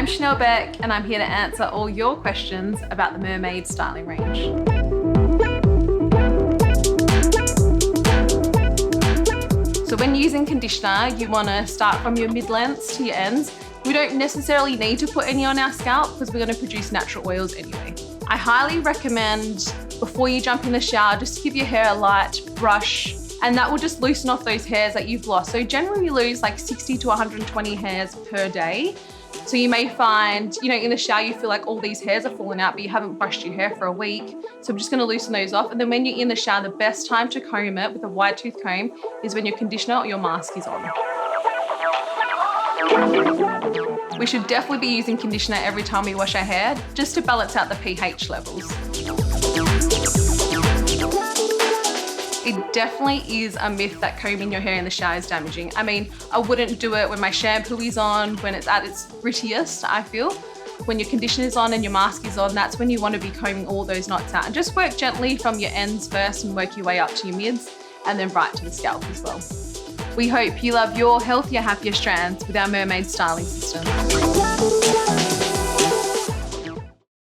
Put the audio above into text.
I'm Chanel Beck and I'm here to answer all your questions about the Mermade styling range. So when using conditioner, you want to start from your mid-lengths to your ends. We don't necessarily need to put any on our scalp because we're going to produce natural oils anyway. I highly recommend before you jump in the shower, just to give your hair a light brush, and that will just loosen off those hairs that you've lost. So generally we lose like 60 to 120 hairs per day. So you may find, in the shower you feel like all these hairs are falling out, but you haven't brushed your hair for a week. So I'm just gonna loosen those off. And then when you're in the shower, the best time to comb it with a wide tooth comb is when your conditioner or your mask is on. We should definitely be using conditioner every time we wash our hair, just to balance out the pH levels. It definitely is a myth that combing your hair in the shower is damaging. I mean, I wouldn't do it when my shampoo is on, when it's at its grittiest, I feel. When your conditioner is on and your mask is on, that's when you want to be combing all those knots out. And just work gently from your ends first and work your way up to your mids and then right to the scalp as well. We hope you love your healthier, happier strands with our Mermade styling system.